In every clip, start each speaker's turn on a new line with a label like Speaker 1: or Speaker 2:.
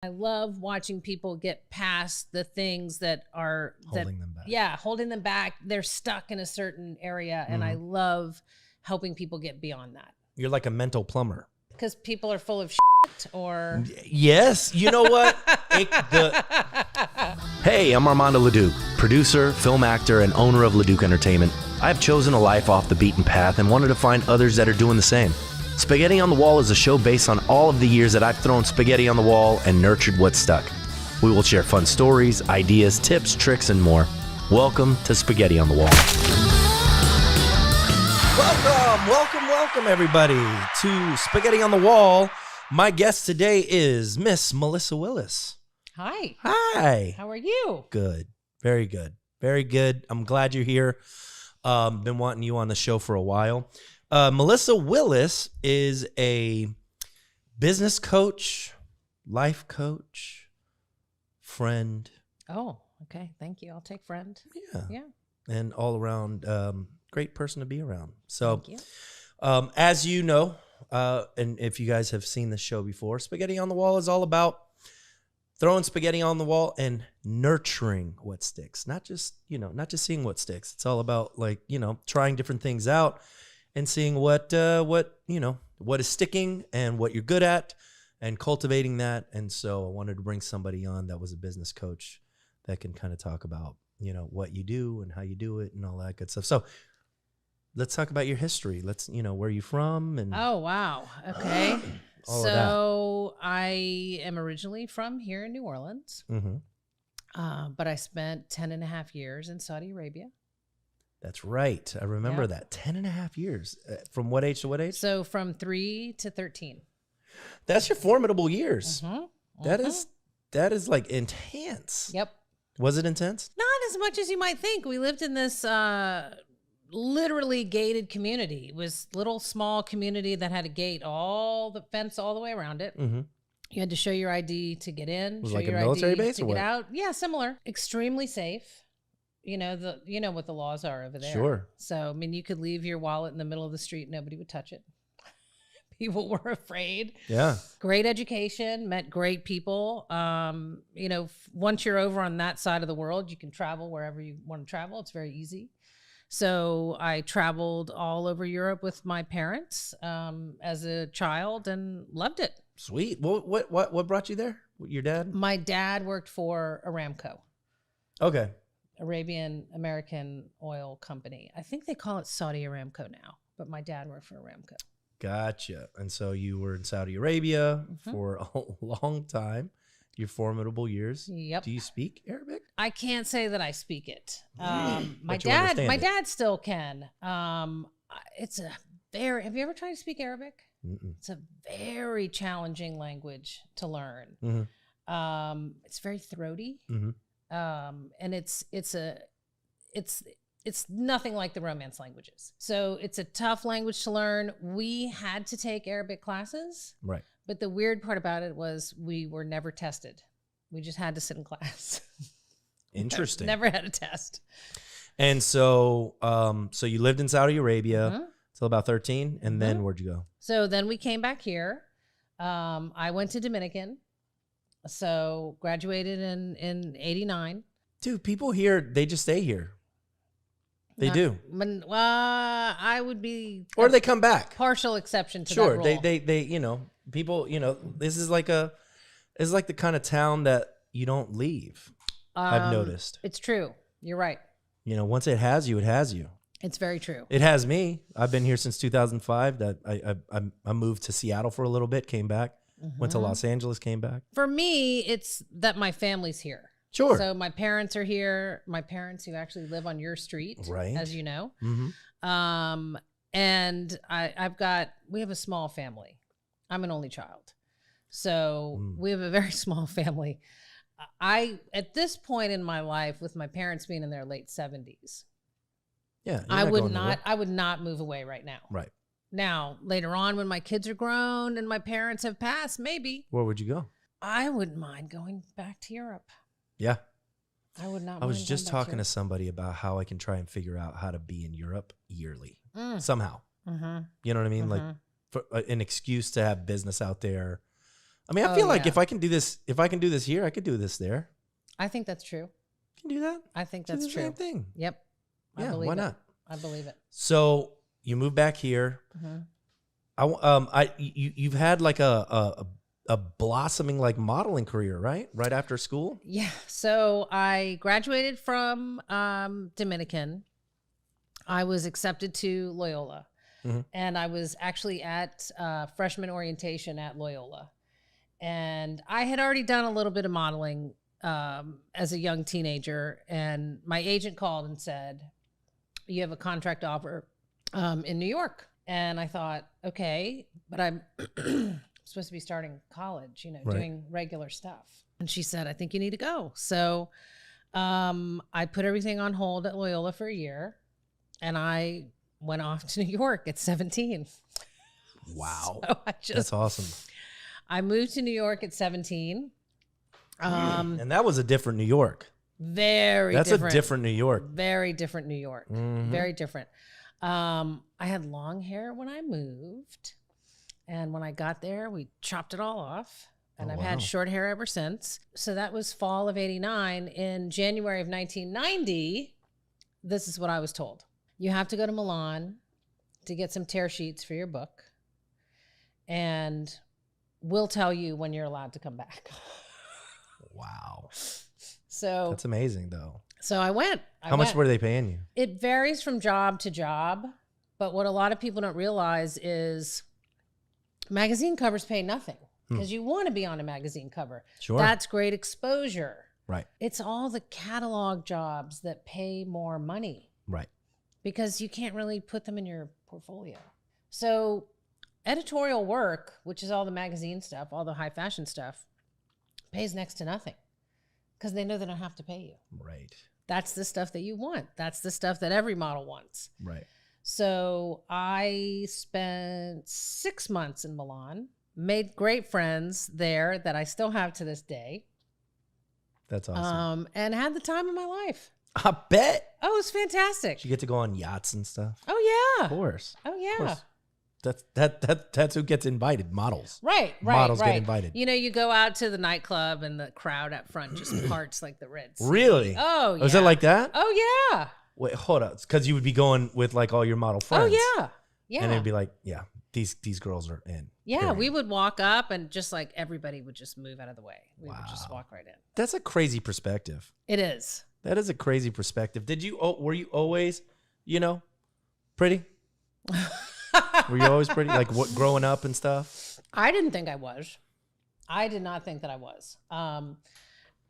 Speaker 1: I love watching people get past the things that are
Speaker 2: Holding them back.
Speaker 1: Yeah, holding them back. They're stuck in a certain area, and I love helping people get beyond that.
Speaker 2: You're like a mental plumber.
Speaker 1: Because people are full of shit, or
Speaker 2: yes, you know what? Hey, I'm Armando Leduc, producer, film actor, and owner of Leduc Entertainment. I've chosen a life off the beaten path and wanted to find others that are doing the same. Spaghetti on the Wall is a show based on all of the years that I've thrown spaghetti on the wall and nurtured what's stuck. We will share fun stories, ideas, tips, tricks, and more. Welcome to Spaghetti on the Wall. Welcome, everybody, to Spaghetti on the Wall. My guest today is Miss Melissa Willis.
Speaker 1: Hi.
Speaker 2: Hi.
Speaker 1: How are you?
Speaker 2: Good. Very good. Very good. I'm glad you're here. Been wanting you on the show for a while. Melissa Willis is a business coach, life coach, friend.
Speaker 1: Oh, okay. Thank you. I'll take friend.
Speaker 2: Yeah. And all around great person to be around. So,
Speaker 1: Thank you.
Speaker 2: as you know, and if you guys have seen the show before, Spaghetti on the Wall is all about throwing spaghetti on the wall and nurturing what sticks. Not just seeing what sticks. It's all about trying different things out and seeing what is sticking and what you're good at and cultivating that. And so I wanted to bring somebody on that was a business coach that can kind of talk about, what you do and how you do it and all that good stuff. So let's talk about your history. Let's, where you from and
Speaker 1: Oh, wow. Okay.
Speaker 2: all
Speaker 1: So I am originally from here in New Orleans, but I spent 10 and a half years in Saudi Arabia.
Speaker 2: That's right. I remember
Speaker 1: Yep.
Speaker 2: that. 10 and a half years. From what age to what age?
Speaker 1: So from 3 to 13.
Speaker 2: That's your formidable years.
Speaker 1: Mm-hmm.
Speaker 2: That is like intense.
Speaker 1: Yep.
Speaker 2: Was it intense?
Speaker 1: Not as much as you might think. We lived in this literally gated community. It was little small community that had a gate, all the fence all the way around it.
Speaker 2: Mm-hmm.
Speaker 1: You had to show your ID to get in.
Speaker 2: Was it
Speaker 1: show
Speaker 2: like a
Speaker 1: your
Speaker 2: military
Speaker 1: ID
Speaker 2: base
Speaker 1: to
Speaker 2: or
Speaker 1: get
Speaker 2: what?
Speaker 1: out. Yeah, similar. Extremely safe. You know what the laws are over there.
Speaker 2: Sure.
Speaker 1: So I mean, you could leave your wallet in the middle of the street, nobody would touch it. People were afraid.
Speaker 2: Yeah.
Speaker 1: Great education, met great people. Once you're over on that side of the world, you can travel wherever you want to travel. It's very easy. So I traveled all over Europe with my parents as a child and loved it.
Speaker 2: Sweet. What brought you there? Your dad?
Speaker 1: My dad worked for Aramco,
Speaker 2: Okay.
Speaker 1: Arabian American Oil Company. I think they call it Saudi Aramco now, but my dad worked for Aramco.
Speaker 2: Gotcha. And so you were in Saudi Arabia for a long time. Your formidable years.
Speaker 1: Yep.
Speaker 2: Do you speak Arabic?
Speaker 1: I can't say that I speak it.
Speaker 2: But you understand it.
Speaker 1: Dad still can. Have you ever tried to speak Arabic?
Speaker 2: Mm-mm.
Speaker 1: It's a very challenging language to learn.
Speaker 2: Mm-hmm.
Speaker 1: It's very throaty.
Speaker 2: Mm-hmm.
Speaker 1: And it's nothing like the Romance languages. So it's a tough language to learn. We had to take Arabic classes.
Speaker 2: Right.
Speaker 1: But the weird part about it was we were never tested. We just had to sit in class.
Speaker 2: Interesting.
Speaker 1: Never had a test.
Speaker 2: And so so you lived in Saudi Arabia till about 13, and then where'd you go?
Speaker 1: So then we came back here. I went to Dominican. So graduated in 89.
Speaker 2: Dude, people here, they just stay here. They do.
Speaker 1: I would be
Speaker 2: Or they come back.
Speaker 1: partial exception to that
Speaker 2: Sure.
Speaker 1: rule.
Speaker 2: They people, this is like the kind of town that you don't leave. I've noticed.
Speaker 1: It's true. You're right.
Speaker 2: Once it has you, it has you.
Speaker 1: It's very true.
Speaker 2: It has me. I've been here since 2005. That I moved to Seattle for a little bit, came back, went to Los Angeles, came back.
Speaker 1: For me, it's that my family's here.
Speaker 2: Sure.
Speaker 1: So my parents are here. My parents who actually live on your street,
Speaker 2: Right.
Speaker 1: as you know.
Speaker 2: Mm-hmm.
Speaker 1: And we have a small family. I'm an only child. So we have a very small family. At this point in my life, with my parents being in their late 70s,
Speaker 2: Yeah.
Speaker 1: I would not move away right now.
Speaker 2: Right.
Speaker 1: Now, later on when my kids are grown and my parents have passed, maybe
Speaker 2: Where would you go?
Speaker 1: I wouldn't mind going back to Europe.
Speaker 2: Yeah.
Speaker 1: I would not.
Speaker 2: I was
Speaker 1: mind
Speaker 2: just
Speaker 1: going back
Speaker 2: talking to somebody about how I can try and figure out how to be in Europe yearly
Speaker 1: Europe.
Speaker 2: somehow.
Speaker 1: Mm-hmm.
Speaker 2: You know what I mean?
Speaker 1: Mm-hmm.
Speaker 2: Like for an excuse to have business out there. I mean, I
Speaker 1: Oh,
Speaker 2: feel like
Speaker 1: yeah.
Speaker 2: if I can do this here, I could do this there.
Speaker 1: I think that's true.
Speaker 2: Can you do that?
Speaker 1: I think
Speaker 2: Do
Speaker 1: that's
Speaker 2: the
Speaker 1: true.
Speaker 2: same thing.
Speaker 1: Yep. I
Speaker 2: Yeah,
Speaker 1: believe
Speaker 2: why
Speaker 1: it.
Speaker 2: not?
Speaker 1: I believe it.
Speaker 2: So you move back here. You've had like a blossoming like modeling career, right? Right after school.
Speaker 1: Yeah. So I graduated from Dominican. I was accepted to Loyola. And I was actually at freshman orientation at Loyola. And I had already done a little bit of modeling as a young teenager. And my agent called and said, you have a contract offer in New York. And I thought, okay, but I'm supposed to be starting college, doing regular stuff. And she said, I think you need to go. So I put everything on hold at Loyola for a year. And I went off to New York at 17.
Speaker 2: Wow.
Speaker 1: So
Speaker 2: That's awesome.
Speaker 1: I moved to New York at 17.
Speaker 2: And that was a different New York.
Speaker 1: That's
Speaker 2: a different New York.
Speaker 1: Very different New York. Very different. I had long hair when I moved. And when I got there, we chopped it all off. And I've had short hair ever since. So that was fall of 89. In January of 1990, this is what I was told. You have to go to Milan to get some tear sheets for your book. And we'll tell you when you're allowed to come back.
Speaker 2: Wow.
Speaker 1: So
Speaker 2: that's amazing, though.
Speaker 1: So I went.
Speaker 2: How much were they paying you?
Speaker 1: It varies from job to job. But what a lot of people don't realize is magazine covers pay nothing because you want to be on a magazine cover.
Speaker 2: Sure.
Speaker 1: That's great exposure.
Speaker 2: Right.
Speaker 1: It's all the catalog jobs that pay more money.
Speaker 2: Right.
Speaker 1: Because you can't really put them in your portfolio. So editorial work, which is all the magazine stuff, all the high fashion stuff, pays next to nothing because they know they don't have to pay you.
Speaker 2: Right.
Speaker 1: That's the stuff that you want. That's the stuff that every model wants.
Speaker 2: Right.
Speaker 1: So I spent 6 months in Milan, made great friends there that I still have to this day.
Speaker 2: That's awesome.
Speaker 1: And had the time of my life.
Speaker 2: I bet.
Speaker 1: Oh, it was fantastic.
Speaker 2: Did you get to go on yachts and stuff?
Speaker 1: Oh, yeah.
Speaker 2: Of course.
Speaker 1: Oh, yeah.
Speaker 2: Of course. That's who gets invited. Models.
Speaker 1: Right.
Speaker 2: Models get invited.
Speaker 1: You go out to the nightclub and the crowd up front just parts like the Red Sea.
Speaker 2: Really?
Speaker 1: Oh, yeah.
Speaker 2: Was it like that?
Speaker 1: Oh, yeah.
Speaker 2: Wait, hold up. Because you would be going with like all your model friends.
Speaker 1: Oh, yeah. Yeah.
Speaker 2: And it'd be like, yeah, these girls are in.
Speaker 1: Yeah,
Speaker 2: period.
Speaker 1: we would walk up and just like everybody would just move out of the way. We would just walk right in.
Speaker 2: That's a crazy perspective.
Speaker 1: It is.
Speaker 2: That is a crazy perspective. Were you always, pretty? Were you always pretty? Like what, growing up and stuff?
Speaker 1: I didn't think I was. I did not think that I was.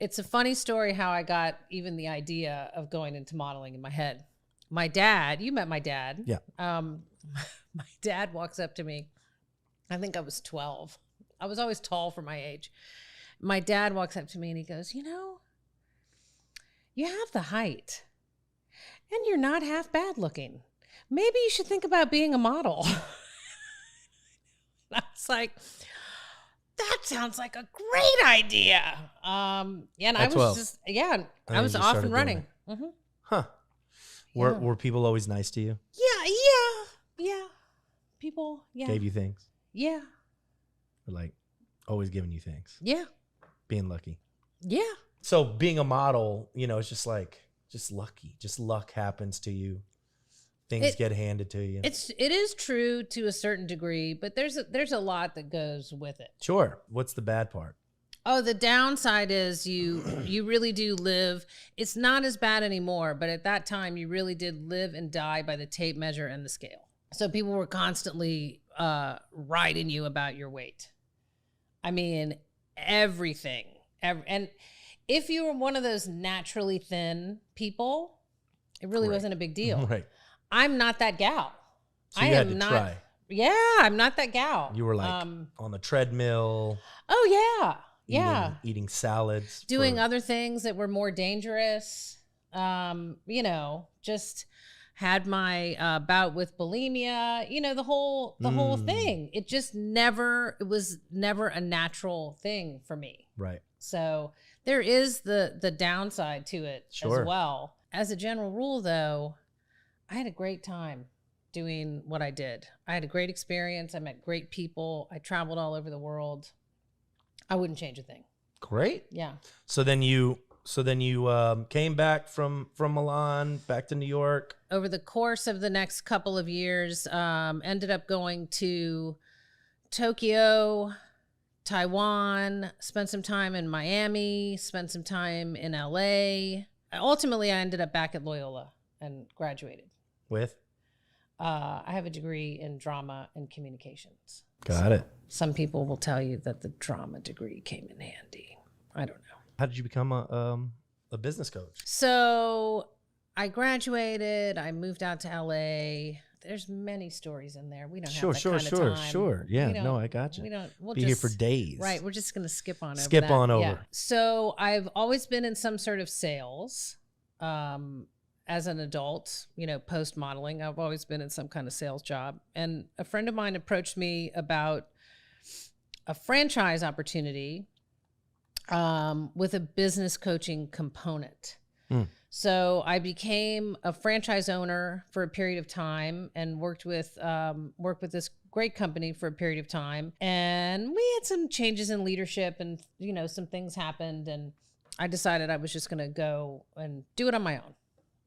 Speaker 1: It's a funny story how I got even the idea of going into modeling in my head. My dad, you met my dad.
Speaker 2: Yeah.
Speaker 1: My dad walks up to me. I think I was 12. I was always tall for my age. My dad walks up to me and he goes, you have the height and you're not half bad looking. Maybe you should think about being a model. I was like, that sounds like a great idea. And I was
Speaker 2: 12.
Speaker 1: just, I was off and running. Mm-hmm.
Speaker 2: Huh. Were people always nice to you?
Speaker 1: Yeah. People,
Speaker 2: Gave you things?
Speaker 1: Yeah.
Speaker 2: Or like always giving you things?
Speaker 1: Yeah.
Speaker 2: Being lucky?
Speaker 1: Yeah.
Speaker 2: So being a model, it's just lucky. Just luck happens to you. Things get handed to you.
Speaker 1: It is true to a certain degree, but there's a lot that goes with it.
Speaker 2: Sure. What's the bad part?
Speaker 1: Oh, the downside is you really do live. It's not as bad anymore, but at that time you really did live and die by the tape measure and the scale. So people were constantly writing you about your weight. I mean, everything. And if you were one of those naturally thin people, it really wasn't a big deal.
Speaker 2: Right.
Speaker 1: I'm not that gal.
Speaker 2: So you had to try.
Speaker 1: Yeah, I'm not that gal.
Speaker 2: You were like on the treadmill.
Speaker 1: Oh, yeah. Yeah.
Speaker 2: Eating salads.
Speaker 1: Doing other things that were more dangerous. Just had my bout with bulimia, the whole thing. It was never a natural thing for me.
Speaker 2: Right.
Speaker 1: So there is the downside to it as well. As a general rule, though, I had a great time doing what I did. I had a great experience. I met great people. I traveled all over the world. I wouldn't change a thing.
Speaker 2: Great.
Speaker 1: Yeah.
Speaker 2: So then you came back from Milan back to New York.
Speaker 1: Over the course of the next couple of years, ended up going to Tokyo, Taiwan, spent some time in Miami, spent some time in LA. Ultimately, I ended up back at Loyola and graduated.
Speaker 2: With?
Speaker 1: I have a degree in drama and communications.
Speaker 2: Got it.
Speaker 1: Some people will tell you that the drama degree came in handy. I don't know.
Speaker 2: How did you become a business coach?
Speaker 1: So I graduated. I moved out to LA. There's many stories in there. We don't have that kind of time.
Speaker 2: Sure. Yeah, no, I got you.
Speaker 1: We'll
Speaker 2: be here for days.
Speaker 1: Right. We're just going to skip on over
Speaker 2: Skip
Speaker 1: that.
Speaker 2: on over.
Speaker 1: Yeah. So I've always been in some sort of sales. As an adult, post modeling, I've always been in some kind of sales job. And a friend of mine approached me about a franchise opportunity with a business coaching component. So I became a franchise owner for a period of time and worked with this great company for a period of time. And we had some changes in leadership and, some things happened. And I decided I was just going to go and do it on my own,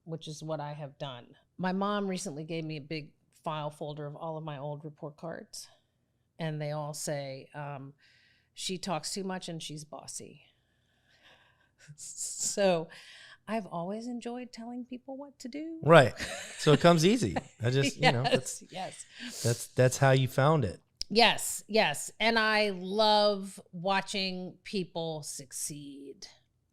Speaker 1: which is what I have done. My mom recently gave me a big file folder of all of my old report cards. And they all say, she talks too much and she's bossy. So I've always enjoyed telling people what to do.
Speaker 2: Right. So it comes easy. I just,
Speaker 1: Yes.
Speaker 2: that's how you found it.
Speaker 1: Yes. And I love watching people succeed.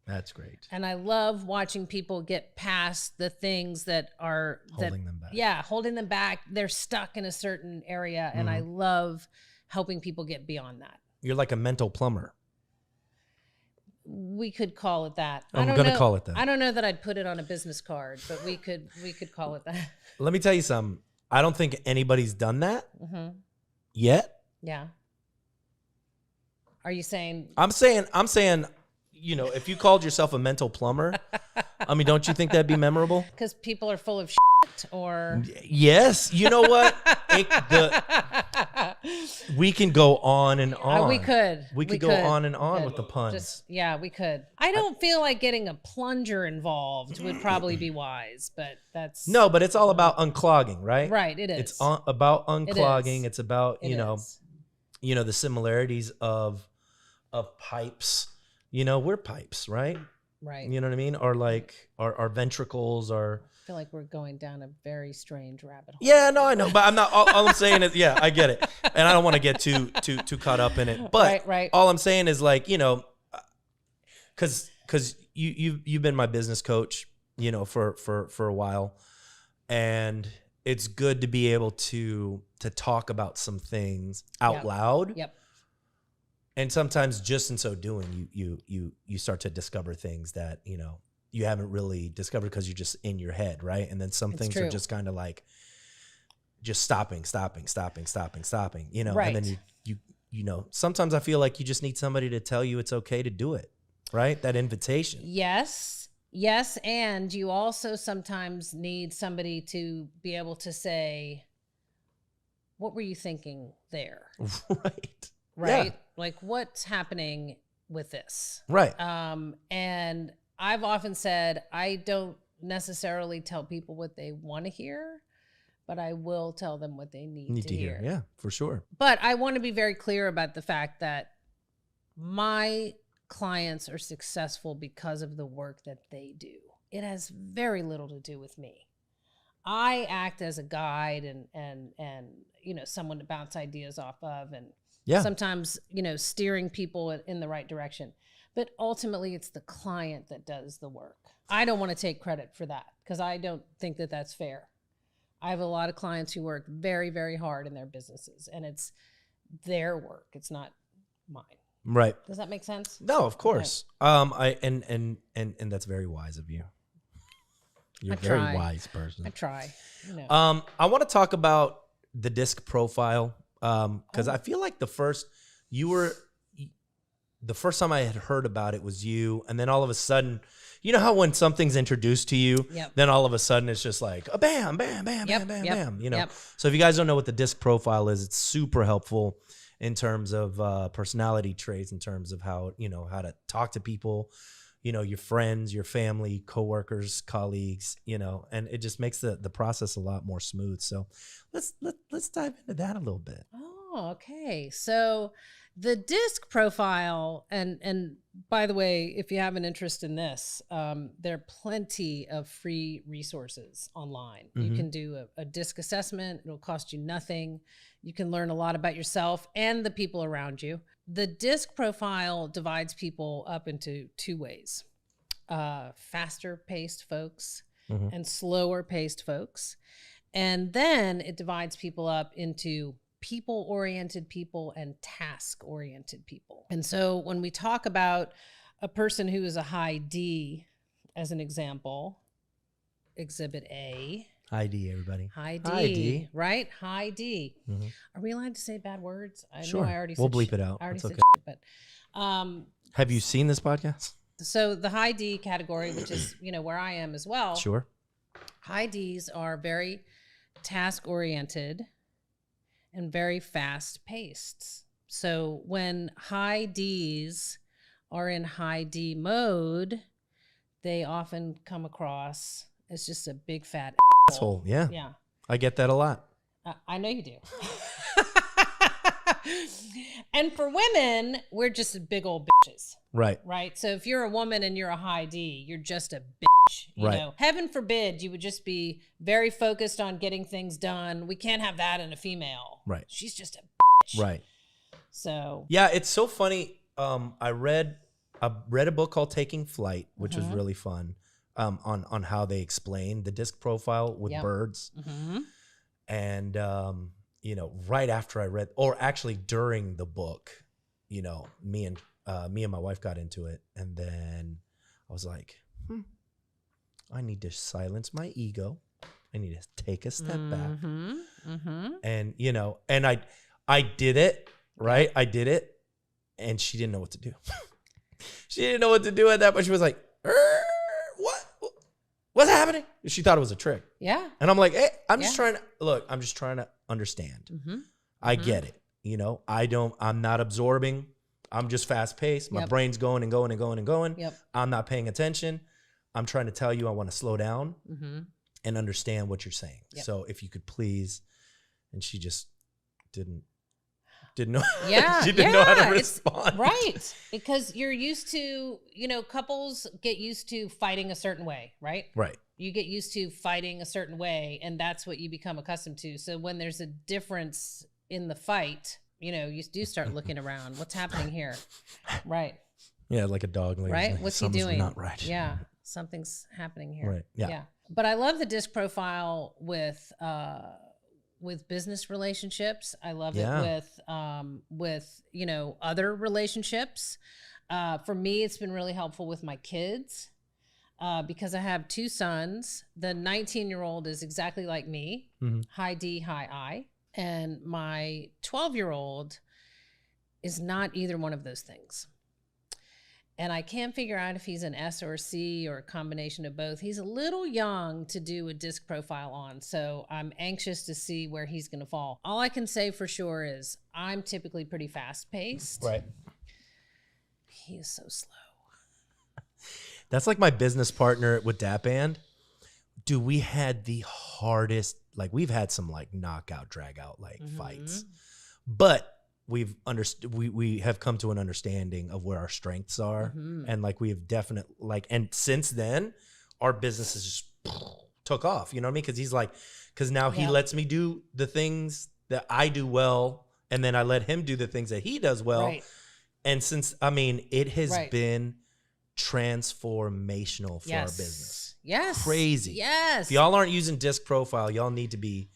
Speaker 2: That's great.
Speaker 1: And I love watching people get past the things that are
Speaker 2: Holding them back.
Speaker 1: Yeah, holding them back. They're stuck in a certain area. And I love helping people get beyond that.
Speaker 2: You're like a mental plumber.
Speaker 1: We could call it that.
Speaker 2: I'm going to call it that.
Speaker 1: I don't know that I'd put it on a business card, but we could call it that.
Speaker 2: Let me tell you something. I don't think anybody's done that yet.
Speaker 1: Yeah. Are you saying?
Speaker 2: I'm saying, if you called yourself a mental plumber, don't you think that'd be memorable?
Speaker 1: Because people are full of shit, or
Speaker 2: yes. You know what? We can go on and on.
Speaker 1: We could
Speaker 2: go on and on with the puns.
Speaker 1: We could. I don't feel like getting a plunger involved would probably be wise, but that's
Speaker 2: no. But it's all about unclogging, right?
Speaker 1: Right. It is.
Speaker 2: It's about unclogging. It's about the similarities of pipes. We're pipes, right?
Speaker 1: Right.
Speaker 2: You know what I mean? Or like our ventricles are.
Speaker 1: I feel like we're going down a very strange rabbit hole.
Speaker 2: Yeah, no, I know, but I'm not. All I'm saying is, yeah, I get it, and I don't want to get too caught up in it. But
Speaker 1: right.
Speaker 2: All I'm saying is like, because you've been my business coach, for a while, and it's good to be able to talk about some things out loud.
Speaker 1: Yep.
Speaker 2: And sometimes just in so doing, you start to discover things that, you haven't really discovered because you're just in your head, right? And then some things are just kind of like just stopping,
Speaker 1: Right.
Speaker 2: And then you sometimes I feel like you just need somebody to tell you it's okay to do it, right? That invitation.
Speaker 1: Yes, and you also sometimes need somebody to be able to say, what were you thinking there?
Speaker 2: Right.
Speaker 1: Right?
Speaker 2: Yeah.
Speaker 1: Like, what's happening with this?
Speaker 2: Right.
Speaker 1: And I've often said, I don't necessarily tell people what they want to hear, but I will tell them what they need to hear.
Speaker 2: Yeah, for sure.
Speaker 1: But I want to be very clear about the fact that my clients are successful because of the work that they do. It has very little to do with me. I act as a guide and someone to bounce ideas off of, and sometimes, steering people in the right direction. But ultimately, it's the client that does the work. I don't want to take credit for that because I don't think that that's fair. I have a lot of clients who work very, very hard in their businesses, and it's their work. It's not mine.
Speaker 2: Right.
Speaker 1: Does that make sense?
Speaker 2: No, of course. Okay. And that's very wise of you. You're a very wise person.
Speaker 1: I try.
Speaker 2: I want to talk about the disc profile because I feel like the first time I had heard about it was you, and then all of a sudden, you know how when something's introduced to you, then all of a sudden it's just like a bam, bam, bam, bam, bam, bam. So if you guys don't know what the disc profile is, it's super helpful. in terms of personality traits, in terms of how, how to talk to people, your friends, your family, coworkers, colleagues, and it just makes the process a lot more smooth. So let's dive into that a little bit.
Speaker 1: Oh, okay. So the DISC profile, and by the way, if you have an interest in this, there are plenty of free resources online. You can do a DISC assessment. It'll cost you nothing. You can learn a lot about yourself and the people around you. The DISC profile divides people up into two ways: faster paced folks and slower paced folks. And then it divides people up into people-oriented people and task-oriented people. And so when we talk about a person who is a high D, as an example, exhibit A.
Speaker 2: High D, everybody.
Speaker 1: High D,
Speaker 2: High D.
Speaker 1: right? High D. Are we allowed to say bad words? I
Speaker 2: Sure.
Speaker 1: know I already
Speaker 2: We'll
Speaker 1: said
Speaker 2: bleep it out.
Speaker 1: I already
Speaker 2: It's
Speaker 1: said
Speaker 2: okay.
Speaker 1: shit, but
Speaker 2: Have you seen this podcast?
Speaker 1: so the high D category, which is, where I am as well.
Speaker 2: Sure.
Speaker 1: High Ds are very task-oriented and very fast-paced. So when high Ds are in high D mode, they often come across as just a big fat
Speaker 2: Asshole. Yeah.
Speaker 1: Yeah.
Speaker 2: I get that a lot.
Speaker 1: I know you do. And for women, we're just big old bitches.
Speaker 2: Right.
Speaker 1: Right. So if you're a woman and you're a high D, you're just a bitch.
Speaker 2: Right.
Speaker 1: Heaven forbid you would just be very focused on getting things done. We can't have that in a female.
Speaker 2: Right.
Speaker 1: She's just a bitch.
Speaker 2: Right.
Speaker 1: So
Speaker 2: yeah, it's so funny. I read a book called Taking Flight, which was really fun. On how they explain the DISC profile with birds. And right after I read, or actually during the book, me and my wife got into it, and then I was like, I need to silence my ego. I need to take a step back. And and I did it, right? I did it, and she didn't know what to do. She didn't know what to do at that, but she was like, what's happening? She thought it was a trick.
Speaker 1: yeah.
Speaker 2: And I'm like, hey, I'm just trying to understand. I get it. I'm not absorbing. I'm just fast paced. My brain's going and going and going and going.
Speaker 1: Yep.
Speaker 2: I'm not paying attention. I'm trying to tell you I want to slow down and understand what you're saying.
Speaker 1: Yep.
Speaker 2: So if you could please, and she just didn't know.
Speaker 1: Yeah.
Speaker 2: She didn't know how to respond.
Speaker 1: Right. Because you're used to, couples get used to fighting a certain way, right?
Speaker 2: Right.
Speaker 1: You get used to fighting a certain way, and that's what you become accustomed to. So when there's a difference in the fight, you do start looking around. What's happening here? Right.
Speaker 2: Yeah, like a dog. Like,
Speaker 1: Right. What's he
Speaker 2: something's
Speaker 1: doing?
Speaker 2: Not right.
Speaker 1: Yeah. Something's happening here.
Speaker 2: Right. Yeah.
Speaker 1: But I love the DISC profile with business relationships. I love it with other relationships. For me, it's been really helpful with my kids because I have two sons. The 19-year-old is exactly like me, high D, high I. And my 12-year-old is not either one of those things. And I can't figure out if he's an S or a C or a combination of both. He's a little young to do a DISC profile on, so I'm anxious to see where he's going to fall. All I can say for sure is I'm typically pretty fast-paced.
Speaker 2: Right.
Speaker 1: He is so slow.
Speaker 2: That's like my business partner with that band. Dude, we had the hardest, we've had some knockout, drag out fights, but we have come to an understanding of where our strengths are. And we have and since then our business has just took off, you know what I mean? Cause now he lets me do the things that I do well. And then I let him do the things that he does well.
Speaker 1: Right.
Speaker 2: And since, it has been transformational for our business.
Speaker 1: Yes.
Speaker 2: Crazy.
Speaker 1: Yes.
Speaker 2: If y'all aren't using DISC profile, y'all need to be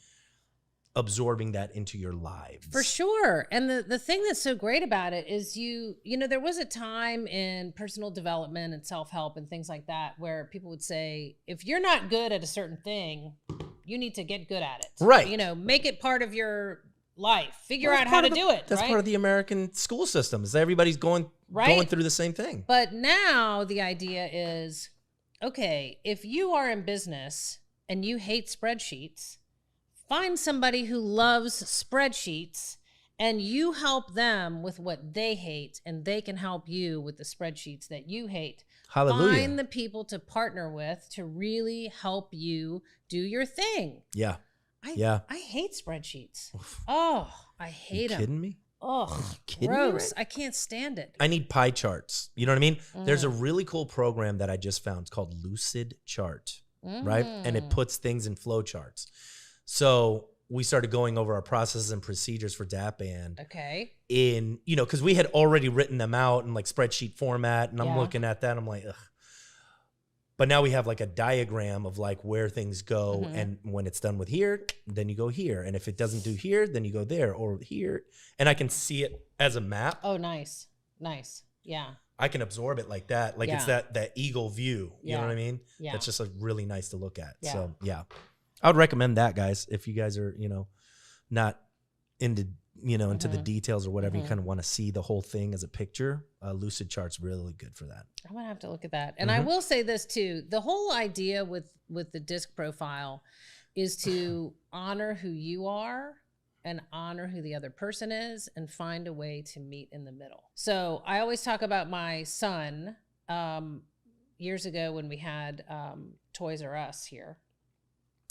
Speaker 2: absorbing that into your lives.
Speaker 1: For sure. And the thing that's so great about it is there was a time in personal development and self-help and things like that where people would say, if you're not good at a certain thing, you need to get good at it.
Speaker 2: Right.
Speaker 1: Make it part of your life. Figure out how to do it.
Speaker 2: That's part of the American school system is everybody's going through the same thing.
Speaker 1: But now the idea is, okay, if you are in business and you hate spreadsheets, find somebody who loves spreadsheets And you help them with what they hate, and they can help you with the spreadsheets that you hate.
Speaker 2: Hallelujah.
Speaker 1: Find the people to partner with to really help you do your thing.
Speaker 2: Yeah.
Speaker 1: I hate spreadsheets. Oh, I hate them.
Speaker 2: You kidding me?
Speaker 1: Oh,
Speaker 2: kidding
Speaker 1: gross.
Speaker 2: me, right?
Speaker 1: I can't stand it.
Speaker 2: I need pie charts. You know what I mean? There's a really cool program that I just found. It's called Lucid Chart, right? And it puts things in flow charts. So we started going over our processes and procedures for DAP Band.
Speaker 1: Okay.
Speaker 2: In, you know, because we had already written them out in like spreadsheet format. And I'm looking at that. I'm like, ugh. But now we have like a diagram of like where things go. And when it's done with here, then you go here. And if it doesn't do here, then you go there or here. And I can see it as a map.
Speaker 1: Oh, nice. Nice. Yeah.
Speaker 2: I can absorb it like that. Like it's that eagle view. You know what I mean?
Speaker 1: Yeah.
Speaker 2: That's just like really nice to look at.
Speaker 1: Yeah.
Speaker 2: So yeah, I would recommend that, guys. If you guys are, you know, not into, you know, into the details or whatever, you kind of want to see the whole thing as a picture. Lucid Chart's really good for that.
Speaker 1: I'm gonna have to look at that. And I will say this too: the whole idea with the disc profile is to honor who you are and honor who the other person is, and find a way to meet in the middle. So I always talk about my son. Years ago, when we had Toys R Us here,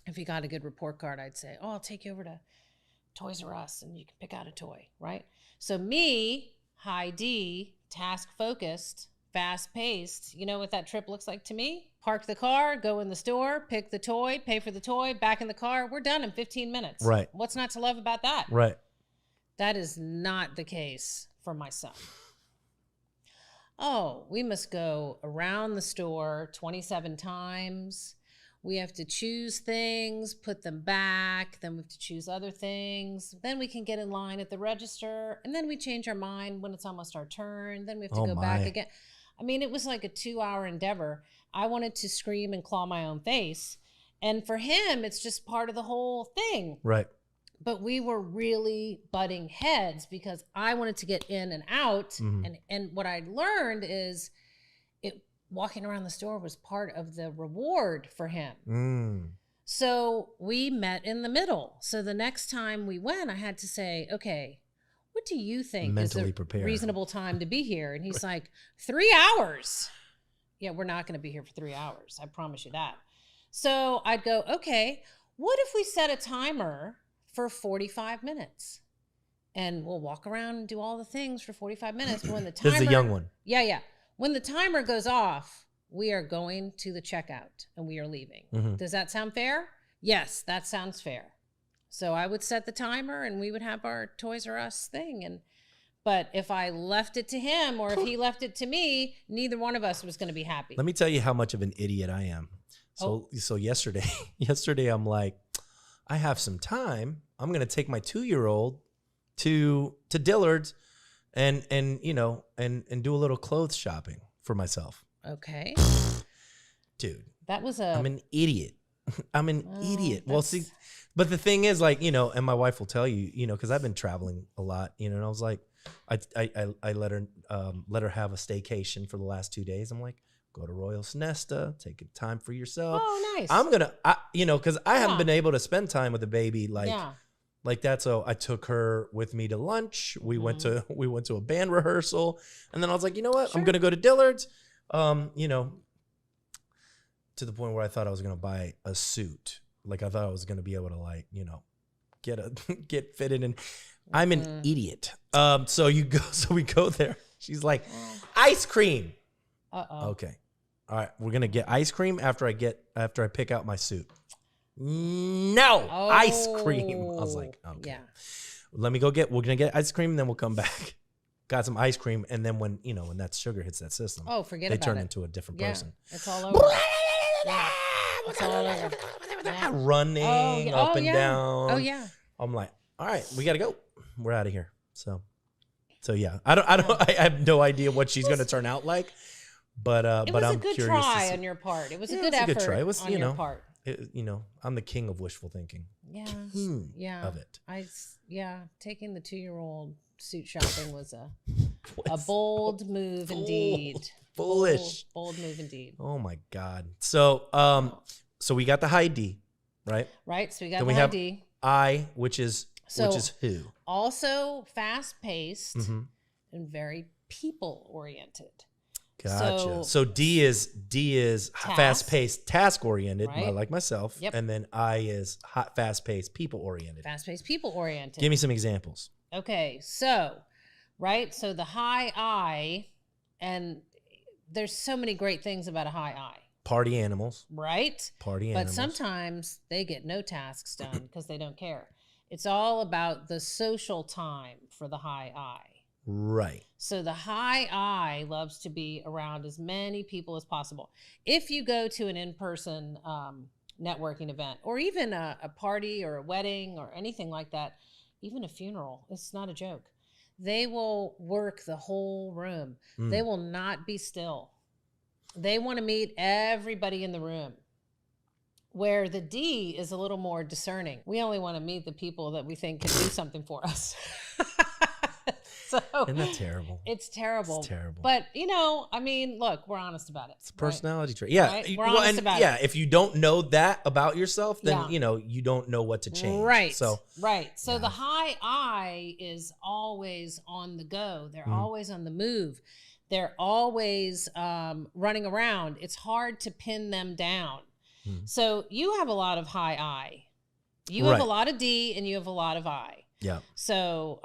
Speaker 1: if he got a good report card, I'd say, "Oh, I'll take you over to Toys R Us and you can pick out a toy," right? So me, high D, task focused, fast paced, you know what that trip looks like to me? Park the car, go in the store, pick the toy, pay for the toy, back in the car. We're done in 15 minutes.
Speaker 2: Right.
Speaker 1: What's not to love about that?
Speaker 2: Right.
Speaker 1: That is not the case for my son. Oh, we must go around the store 27 times. We have to choose things, put them back, then we have to choose other things. Then we can get in line at the register, and then we change our mind when it's almost our turn. Then we have to go back again. I mean, it was like a 2-hour endeavor. I wanted to scream and claw my own face. And for him, it's just part of the whole thing.
Speaker 2: Right.
Speaker 1: But we were really butting heads because I wanted to get in and out. And what I learned is walking around the store was part of the reward for him. So we met in the middle. So the next time we went, I had to say, okay, what do you think
Speaker 2: mentally
Speaker 1: is a
Speaker 2: prepare.
Speaker 1: Reasonable time to be here? And he's like, 3 hours. Yeah, we're not going to be here for 3 hours. I promise you that. So I'd go, okay, what if we set a timer for 45 minutes? And we'll walk around and do all the things for 45 minutes. But when the timer,
Speaker 2: this is a young one.
Speaker 1: Yeah. When the timer goes off, we are going to the checkout and we are leaving. Does that sound fair? Yes, that sounds fair. So I would set the timer and we would have our Toys R Us thing. But if I left it to him or if he left it to me, neither one of us was going to be happy.
Speaker 2: Let me tell you how much of an idiot I am. So yesterday I'm like, I have some time. I'm going to take my 2-year-old to Dillard's and you know, and do a little clothes shopping for myself.
Speaker 1: Okay.
Speaker 2: Dude.
Speaker 1: I'm
Speaker 2: an idiot. I'm an idiot. Well, see, but the thing is, like, you know, and my wife will tell you, you know, because I've been traveling a lot, you know, and I was like, I let her have a staycation for the last 2 days. I'm like, go to Royal Sonesta, take time for yourself.
Speaker 1: Oh, nice.
Speaker 2: I'm gonna, you know, because I haven't been able to spend time with the baby like that. So I took her with me to lunch. We went to a band rehearsal, and then I was like, you know what? I'm gonna go to Dillard's. You know, to the point where I thought I was going to buy a suit. Like I thought I was going to be able to, like, you know, get fitted in. I'm an idiot. So we go there. She's like, ice cream. Okay. All right. We're going to get ice cream after I pick out my suit. No, ice cream. I was like, okay. Yeah. We're going to get ice cream and then we'll come back. Got some ice cream, and then when that sugar hits that system,
Speaker 1: forget
Speaker 2: they
Speaker 1: about
Speaker 2: turn
Speaker 1: it.
Speaker 2: into a different person.
Speaker 1: It's all over. It's all over.
Speaker 2: Running up and down.
Speaker 1: Oh yeah.
Speaker 2: I'm like, all right, we gotta go. We're out of here. So yeah. I have no idea what she's gonna turn out like, but I'm curious. It was a good
Speaker 1: try on your part. It was a good effort.
Speaker 2: It was,
Speaker 1: on your part.
Speaker 2: You know, I'm the king of wishful thinking.
Speaker 1: Yeah.
Speaker 2: King of it.
Speaker 1: Taking the 2-year-old suit shopping was a bold move indeed.
Speaker 2: Foolish.
Speaker 1: Bold move indeed.
Speaker 2: Oh my God. So so we got the high D, right?
Speaker 1: Right. So we got the high D.
Speaker 2: I, which is
Speaker 1: So
Speaker 2: which is who?
Speaker 1: also fast-paced
Speaker 2: Mhm.
Speaker 1: and very people-oriented.
Speaker 2: Gotcha. So D is
Speaker 1: Task.
Speaker 2: fast-paced, task-oriented,
Speaker 1: Right.
Speaker 2: like myself.
Speaker 1: Yep.
Speaker 2: And then I is hot, fast-paced, people-oriented.
Speaker 1: Fast-paced, people-oriented.
Speaker 2: Give me some examples.
Speaker 1: Okay, so, right? So the high I, and there's so many great things about a high I,
Speaker 2: Party animals.
Speaker 1: right?
Speaker 2: Party
Speaker 1: But
Speaker 2: animals.
Speaker 1: sometimes they get no tasks done because they don't care. It's all about the social time for the high I.
Speaker 2: Right.
Speaker 1: So the high I loves to be around as many people as possible. If you go to an in-person networking event, or even a party or a wedding or anything like that, even a funeral, it's not a joke. They will work the whole room. They will not be still. They want to meet everybody in the room. Where the D is a little more discerning. We only want to meet the people that we think can do something for us. So
Speaker 2: Isn't that terrible?
Speaker 1: It's terrible.
Speaker 2: It's terrible.
Speaker 1: But, I mean, look, we're honest about it.
Speaker 2: It's a personality trait. Yeah.
Speaker 1: Right? We're honest about it.
Speaker 2: If you don't know that about yourself, then,
Speaker 1: Yeah.
Speaker 2: you don't know what to change.
Speaker 1: Right.
Speaker 2: So,
Speaker 1: right. So the high I is always on the go. They're always on the move. They're always running around. It's hard to pin them down. So you have a lot of high I. You have a lot of D and you have a lot of I.
Speaker 2: yeah.
Speaker 1: So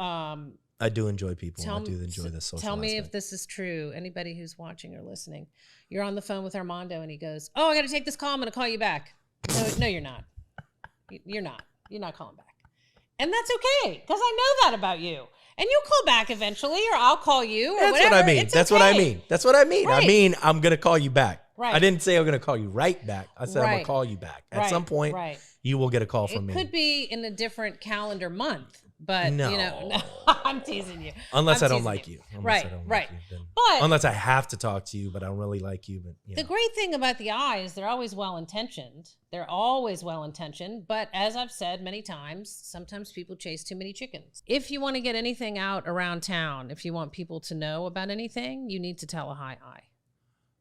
Speaker 2: I do enjoy people. I do enjoy this social
Speaker 1: Tell me
Speaker 2: aspect.
Speaker 1: if this is true. Anybody who's watching or listening, you're on the phone with Armando and he goes, "Oh, I got to take this call. I'm going to call you back." No, you're not. You're not. You're not calling back. And that's okay, because I know that about you. And you'll call back eventually, or I'll call you, or
Speaker 2: That's
Speaker 1: whatever.
Speaker 2: what I mean.
Speaker 1: It's
Speaker 2: That's
Speaker 1: okay.
Speaker 2: what I mean. That's what I mean.
Speaker 1: Right.
Speaker 2: I mean, I'm going to call you back.
Speaker 1: Right.
Speaker 2: I didn't say I'm going to call you right back. I said I'm going
Speaker 1: Right.
Speaker 2: to call you back. At
Speaker 1: Right.
Speaker 2: some point,
Speaker 1: Right.
Speaker 2: you will get a call from
Speaker 1: It
Speaker 2: me.
Speaker 1: could be in a different calendar month, but
Speaker 2: No.
Speaker 1: no, I'm teasing you.
Speaker 2: Unless
Speaker 1: I'm
Speaker 2: I don't
Speaker 1: teasing
Speaker 2: like you. Unless
Speaker 1: Right,
Speaker 2: I don't
Speaker 1: right.
Speaker 2: Like you, then.
Speaker 1: But
Speaker 2: Unless I have to talk to you, but I don't really like you. But
Speaker 1: the great thing about the I is they're always well-intentioned. They're always well-intentioned. But as I've said many times, sometimes people chase too many chickens. If you want to get anything out around town, if you want people to know about anything, you need to tell a high I.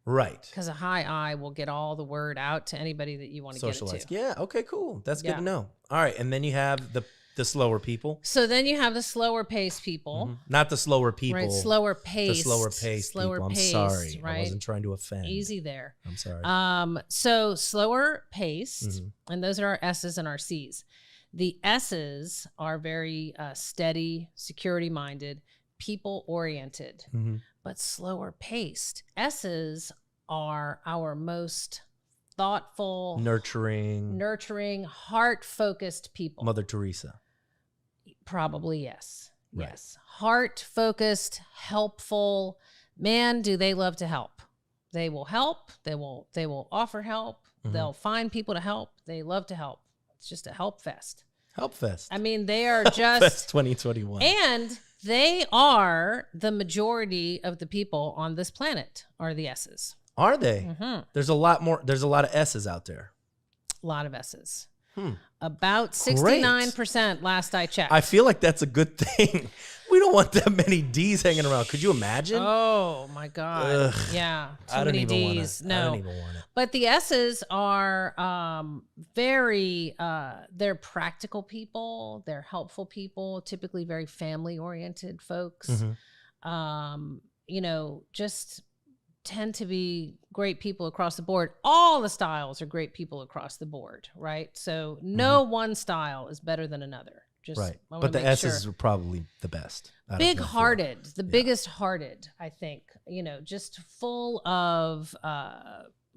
Speaker 2: Right.
Speaker 1: Because a high I will get all the word out to anybody that you want to get it
Speaker 2: Socialize.
Speaker 1: to.
Speaker 2: Yeah. Okay, cool. That's good
Speaker 1: Yeah.
Speaker 2: to know. All right. And then you have the slower people.
Speaker 1: So then you have the slower paced people.
Speaker 2: Mhm. Not the slower people.
Speaker 1: Right, slower paced.
Speaker 2: The slower paced people. I'm
Speaker 1: paced,
Speaker 2: sorry.
Speaker 1: right?
Speaker 2: I wasn't trying to offend.
Speaker 1: Easy there.
Speaker 2: I'm sorry.
Speaker 1: So slower paced,
Speaker 2: Mhm.
Speaker 1: and those are our S's and our C's. The S's are very steady, security minded, people oriented,
Speaker 2: Mhm.
Speaker 1: but slower paced. S's are our most thoughtful, nurturing, heart focused people.
Speaker 2: Mother Teresa.
Speaker 1: Probably yes.
Speaker 2: Right.
Speaker 1: Yes. Heart focused, helpful. Man, do they love to help. They will help. They will offer help.
Speaker 2: Mhm.
Speaker 1: They'll find people to help. They love to help. It's just a help fest.
Speaker 2: Help Fest.
Speaker 1: I mean, they are
Speaker 2: Fest
Speaker 1: just
Speaker 2: 2021.
Speaker 1: and they are the majority of the people on this planet are the S's.
Speaker 2: Are they?
Speaker 1: Mhm.
Speaker 2: There's a lot more. There's a lot of S's out there.
Speaker 1: A lot of S's.
Speaker 2: Hmm.
Speaker 1: About 69% last I checked.
Speaker 2: I feel like that's a good thing. We don't want that many D's hanging around. Could you imagine?
Speaker 1: Oh my God.
Speaker 2: Ugh.
Speaker 1: Yeah. Too
Speaker 2: I don't
Speaker 1: many
Speaker 2: even want
Speaker 1: D's.
Speaker 2: to.
Speaker 1: No.
Speaker 2: I don't even want it.
Speaker 1: But the S's are very, they're practical people. They're helpful people, typically very family oriented folks.
Speaker 2: Mhm.
Speaker 1: Just tend to be great people across the board. All the styles are great people across the board, right? So no one style is better than another. Just
Speaker 2: Right.
Speaker 1: I wanna
Speaker 2: But the
Speaker 1: make
Speaker 2: S's
Speaker 1: sure.
Speaker 2: are probably the best. out of
Speaker 1: Big
Speaker 2: the four.
Speaker 1: hearted, the
Speaker 2: Yeah.
Speaker 1: biggest hearted, I think, just full of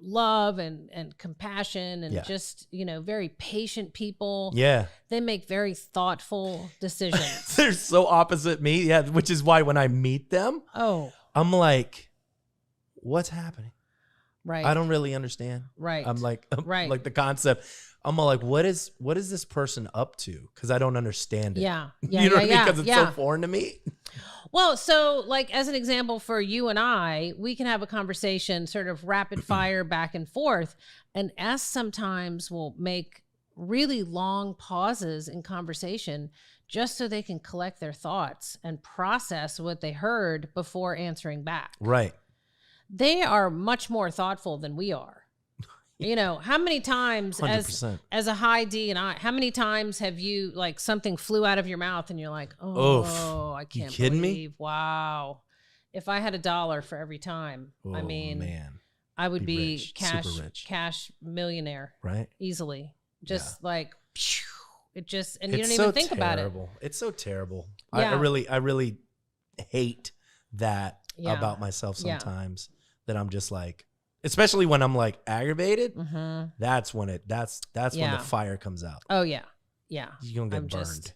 Speaker 1: love and compassion and
Speaker 2: Yeah.
Speaker 1: just, very patient people.
Speaker 2: Yeah.
Speaker 1: They make very thoughtful decisions.
Speaker 2: They're so opposite me. Yeah. Which is why when I meet them,
Speaker 1: Oh,
Speaker 2: I'm like, what's happening?
Speaker 1: right.
Speaker 2: I don't really understand.
Speaker 1: Right.
Speaker 2: I'm like,
Speaker 1: Right.
Speaker 2: like the concept. I'm like, what is this person up to? Because I don't understand it.
Speaker 1: Yeah.
Speaker 2: You know what I mean? Because it's
Speaker 1: yeah.
Speaker 2: so foreign to me.
Speaker 1: Well, so like as an example for you and I, we can have a conversation sort of rapid fire back and forth. And S sometimes will make really long pauses in conversation just so they can collect their thoughts and process what they heard before answering back.
Speaker 2: Right.
Speaker 1: They are much more thoughtful than we are. You know, how many times
Speaker 2: 100%.
Speaker 1: as a high D and I, how many times have you like something flew out of your mouth and you're like, oh, I can't
Speaker 2: kidding me?
Speaker 1: believe, wow. If I had $1 for every time, I
Speaker 2: Oh,
Speaker 1: mean,
Speaker 2: man.
Speaker 1: I would be
Speaker 2: rich,
Speaker 1: cash
Speaker 2: super rich.
Speaker 1: cash millionaire,
Speaker 2: Right?
Speaker 1: easily. Just like, phew, it just, and you
Speaker 2: It's
Speaker 1: don't
Speaker 2: so
Speaker 1: even think about it.
Speaker 2: terrible. It's so terrible.
Speaker 1: Yeah.
Speaker 2: I really hate that
Speaker 1: Yeah.
Speaker 2: about myself
Speaker 1: Yeah.
Speaker 2: sometimes. That I'm just like, especially when I'm like aggravated.
Speaker 1: Mm-hmm.
Speaker 2: That's when that's when
Speaker 1: Yeah.
Speaker 2: the fire comes out.
Speaker 1: Oh yeah, yeah.
Speaker 2: You're gonna get
Speaker 1: I'm
Speaker 2: burned.
Speaker 1: just,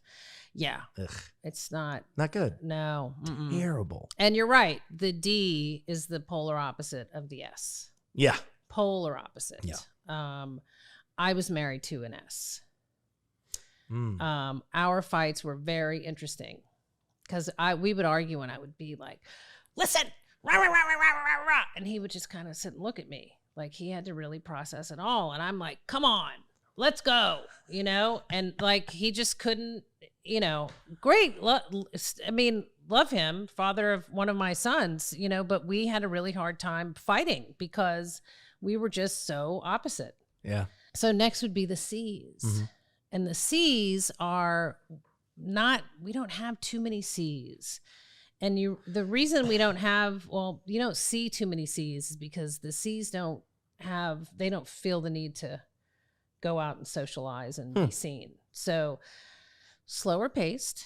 Speaker 1: yeah.
Speaker 2: Ugh,
Speaker 1: It's not.
Speaker 2: not good.
Speaker 1: No. Mm-mm.
Speaker 2: Terrible.
Speaker 1: And you're right. The D is the polar opposite of the S.
Speaker 2: Yeah.
Speaker 1: Polar opposite.
Speaker 2: Yeah.
Speaker 1: I was married to an S.
Speaker 2: Mm.
Speaker 1: Our fights were very interesting because we would argue and I would be like, listen, rah, rah, rah, rah, rah, rah, rah. And he would just kind of sit and look at me like he had to really process it all. And I'm like, come on, let's go, you know? And like, he just couldn't, you know, great. I mean, love him, father of one of my sons, you know, but we had a really hard time fighting because we were just so opposite.
Speaker 2: Yeah.
Speaker 1: So next would be the C's.
Speaker 2: Mm-hmm.
Speaker 1: And the C's are not, we don't have too many C's. And the reason we don't have, well, you don't see too many C's is because the C's they don't feel the need to go out and socialize and be seen. So slower paced.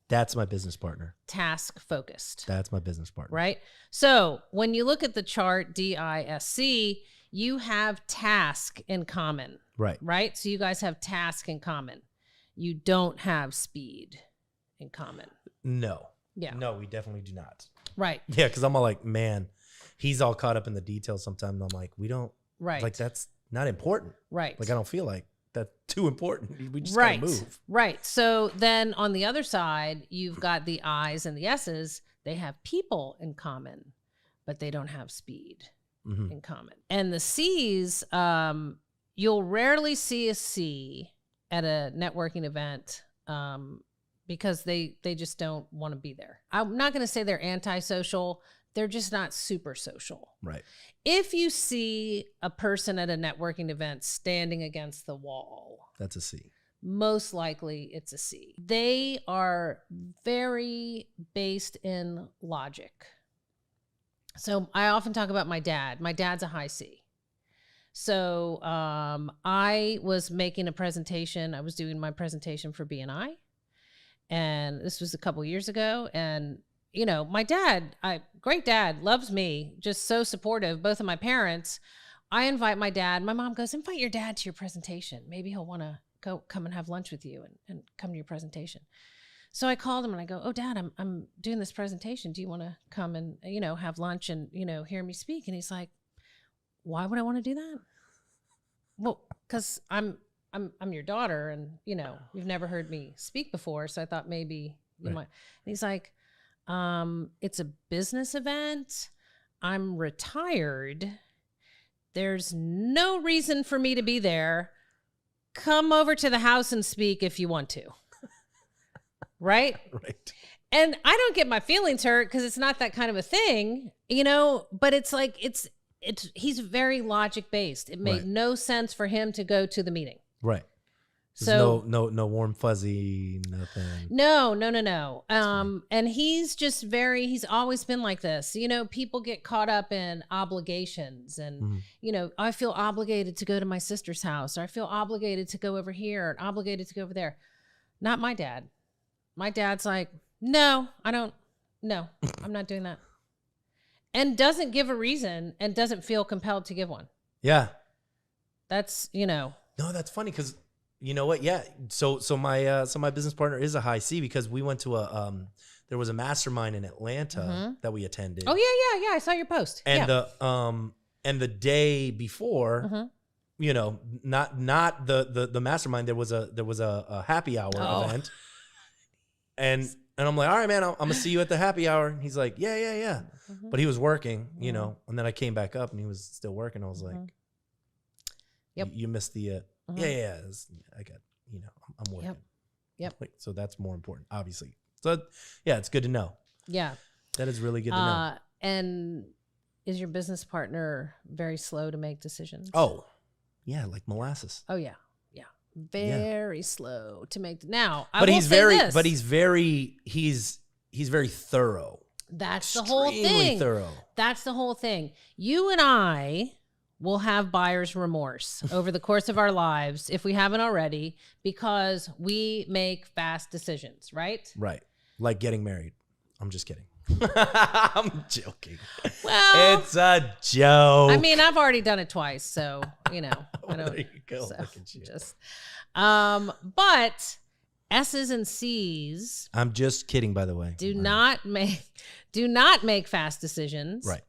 Speaker 2: That's my business partner.
Speaker 1: Task focused.
Speaker 2: That's my business partner.
Speaker 1: Right? So when you look at the chart DISC, you have task in common.
Speaker 2: Right.
Speaker 1: Right? So you guys have task in common. You don't have speed in common.
Speaker 2: No.
Speaker 1: Yeah.
Speaker 2: No, we definitely do not.
Speaker 1: Right.
Speaker 2: Yeah, because I'm all like, man, he's all caught up in the details sometimes. I'm like, we don't,
Speaker 1: Right.
Speaker 2: like, that's not important.
Speaker 1: Right.
Speaker 2: Like, I don't feel like that's too important. We just
Speaker 1: right.
Speaker 2: gotta move.
Speaker 1: Right. So then on the other side, you've got the I's and the S's. They have people in common, but they don't have speed in common. And the C's, you'll rarely see a C at a networking event because they just don't want to be there. I'm not going to say they're antisocial. They're just not super social.
Speaker 2: Right.
Speaker 1: If you see a person at a networking event standing against the wall,
Speaker 2: That's a C.
Speaker 1: most likely it's a C. They are very based in logic. So I often talk about my dad. My dad's a high C. So I was making a presentation. I was doing my presentation for BNI. And this was a couple years ago. And, you know, my dad, great dad, loves me, just so supportive, both of my parents. I invite my dad. My mom goes, invite your dad to your presentation. Maybe he'll want to come and have lunch with you and come to your presentation. So I called him and I go, oh, Dad, I'm doing this presentation. Do you want to come and, you know, have lunch and, you know, hear me speak? And he's like, why would I want to do that? Well, because I'm your daughter and, you know, you've never heard me speak before. So I thought maybe you might. And he's like, it's a business event. I'm retired. There's no reason for me to be there. Come over to the house and speak if you want to. Right?
Speaker 2: Right.
Speaker 1: And I don't get my feelings hurt because it's not that kind of a thing, you know, but it's like, he's very logic based. It made no sense for him to go to the meeting. Right.
Speaker 2: There's so no warm fuzzy, nothing.
Speaker 1: No. And he's just he's always been like this. You know, people get caught up in obligations and, you know, I feel obligated to go to my sister's house, or I feel obligated to go over here and obligated to go over there. Not my dad. My dad's like, no, I'm not doing that. And doesn't give a reason and doesn't feel compelled to give one. Yeah. That's, you know.
Speaker 2: No, that's funny because you know what? Yeah. So my business partner is a high C because we went to there was a mastermind in Atlanta that we attended.
Speaker 1: Oh yeah. I saw your post.
Speaker 2: And the day before, you know, not the mastermind, there was a happy hour event. And I'm like, all right, man, I'm gonna see you at the happy hour. And he's like, yeah. But he was working, you know. And then I came back up and he was still working. I was like, yep, you missed the yeah. I got, you know, I'm working. Yep. Like, so that's more important, obviously. So yeah, it's good to know. Yeah, that is really good to know.
Speaker 1: And is your business partner very slow to make decisions?
Speaker 2: Oh, Yeah, like molasses.
Speaker 1: Oh yeah, yeah. Very slow to make. Now, I
Speaker 2: But
Speaker 1: will
Speaker 2: he's
Speaker 1: say
Speaker 2: very,
Speaker 1: this.
Speaker 2: but he's very thorough.
Speaker 1: That's the whole
Speaker 2: Extremely
Speaker 1: thing.
Speaker 2: thorough.
Speaker 1: That's the whole thing. You and I will have buyer's remorse over the course of our lives if we haven't already, because we make fast decisions, right?
Speaker 2: Right. Like getting married. I'm just kidding. I'm joking.
Speaker 1: Well,
Speaker 2: It's a joke.
Speaker 1: I mean, I've already done it twice, so I don't.
Speaker 2: There you go.
Speaker 1: So,
Speaker 2: Look at you.
Speaker 1: but S's and C's.
Speaker 2: I'm just kidding, by the way.
Speaker 1: Do not make fast decisions.
Speaker 2: Right.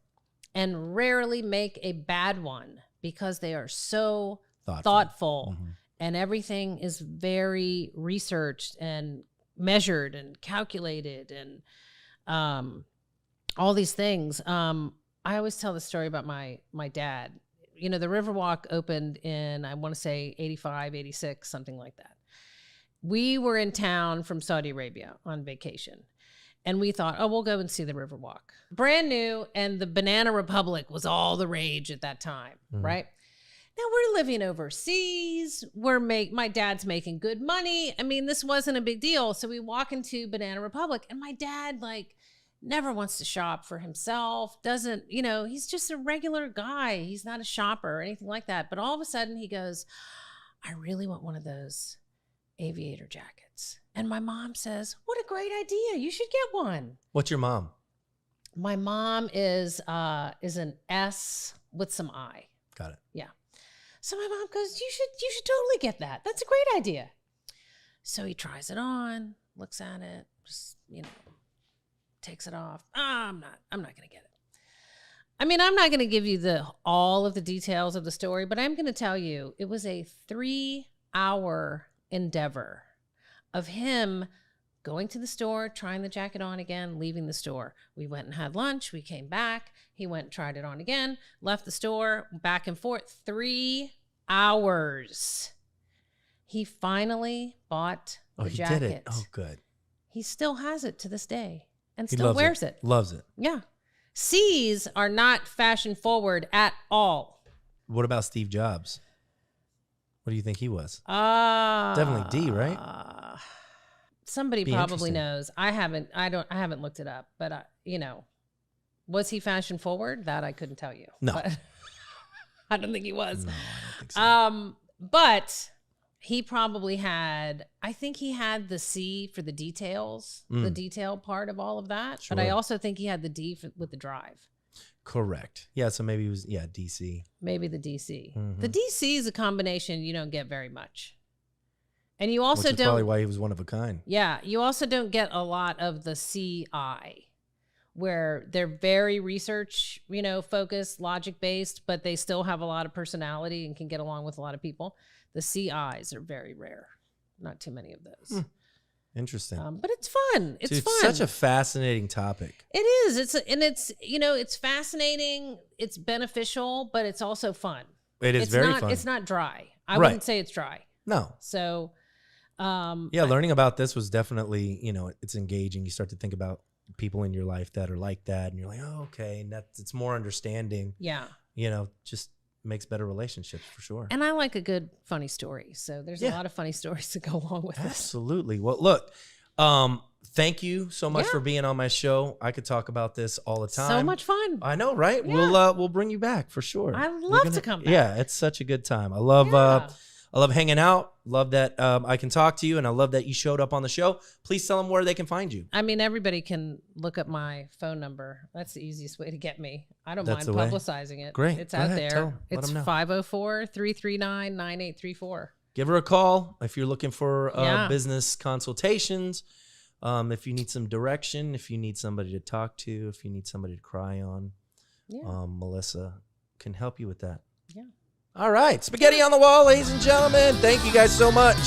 Speaker 1: And rarely make a bad one, because they are so thoughtful
Speaker 2: Mm-hmm.
Speaker 1: and everything is very researched and measured and calculated and all these things. I always tell the story about my dad. You know, the Riverwalk opened in, I want to say 85, 86, something like that. We were in town from Saudi Arabia on vacation. And we thought, oh, we'll go and see the Riverwalk. Brand new, and the Banana Republic was all the rage at that time, right? Now we're living overseas. My dad's making good money. I mean, this wasn't a big deal. So we walk into Banana Republic, and my dad never wants to shop for himself. Doesn't, he's just a regular guy. He's not a shopper or anything like that. But all of a sudden he goes, I really want one of those aviator jackets. And my mom says, what a great idea. You should get one.
Speaker 2: What's your mom?
Speaker 1: My mom is an S with some I.
Speaker 2: Got it.
Speaker 1: Yeah. So my mom goes, you should totally get that. That's a great idea. So he tries it on, looks at it, just, takes it off. I'm not going to get it. I mean, I'm not going to give you all of the details of the story, but I'm going to tell you it was a 3-hour endeavor of him going to the store, trying the jacket on again, leaving the store. We went and had lunch. We came back. He went and tried it on again, left the store, back and forth. 3 hours. He finally bought the jacket.
Speaker 2: He did it. Oh, good.
Speaker 1: He still has it to this day and
Speaker 2: He
Speaker 1: still
Speaker 2: loves
Speaker 1: wears it.
Speaker 2: Loves it.
Speaker 1: Yeah. C's are not fashion forward at all.
Speaker 2: What about Steve Jobs? What do you think he was?
Speaker 1: Definitely
Speaker 2: D, right?
Speaker 1: Somebody
Speaker 2: Be
Speaker 1: probably
Speaker 2: interesting.
Speaker 1: knows. I haven't looked it up, but was he fashion forward? That I couldn't tell you.
Speaker 2: No.
Speaker 1: But I don't think he was.
Speaker 2: No, I don't think so.
Speaker 1: But he probably I think he had the C for the details, the detail part of all of that.
Speaker 2: Sure.
Speaker 1: But I also think he had the D with the drive.
Speaker 2: Correct. Yeah, so maybe it was, DC.
Speaker 1: Maybe the DC.
Speaker 2: Mhm.
Speaker 1: The DC is a combination you don't get very much. And you also
Speaker 2: Which is
Speaker 1: don't.
Speaker 2: probably why he was one of a kind.
Speaker 1: Yeah, you also don't get a lot of the CI, where they're very research, focused, logic based, but they still have a lot of personality and can get along with a lot of people. The CIs are very rare. Not too many of those.
Speaker 2: Interesting.
Speaker 1: But it's fun. It's
Speaker 2: Dude,
Speaker 1: fun.
Speaker 2: Such a fascinating topic.
Speaker 1: It is. It's fascinating. It's beneficial, but it's also fun.
Speaker 2: It is fun.
Speaker 1: It's not dry. I
Speaker 2: Right.
Speaker 1: wouldn't say it's dry.
Speaker 2: No.
Speaker 1: So,
Speaker 2: Learning about this was definitely, it's engaging. You start to think about people in your life that are like that, and you're like, oh, okay, and it's more understanding.
Speaker 1: yeah.
Speaker 2: Just makes better relationships for sure.
Speaker 1: And I like a good funny story. So there's a lot of funny stories to go along with this.
Speaker 2: Absolutely. Well, look, thank you so much for being on my show. I could talk about this all the time.
Speaker 1: So much fun.
Speaker 2: I know, right?
Speaker 1: Yeah.
Speaker 2: We'll bring you back for sure.
Speaker 1: I love to come back.
Speaker 2: Yeah, it's such a good time. I love hanging out. Love that I can talk to you, and I love that you showed up on the show. Please tell them where they can find you.
Speaker 1: I mean, everybody can look up my phone number. That's the easiest way to get me. I don't
Speaker 2: That's
Speaker 1: mind
Speaker 2: the way?
Speaker 1: publicizing it.
Speaker 2: Great.
Speaker 1: It's
Speaker 2: Go
Speaker 1: out
Speaker 2: ahead.
Speaker 1: there.
Speaker 2: Tell 'em. Let
Speaker 1: It's
Speaker 2: 'em know.
Speaker 1: 504-339-9834.
Speaker 2: Give her a call if you're looking for
Speaker 1: Yeah.
Speaker 2: business consultations. If you need some direction, if you need somebody to talk to, if you need somebody to cry on,
Speaker 1: Yeah.
Speaker 2: Melissa can help you with that.
Speaker 1: Yeah.
Speaker 2: All right. Spaghetti on the wall, ladies and gentlemen. Thank you guys so much.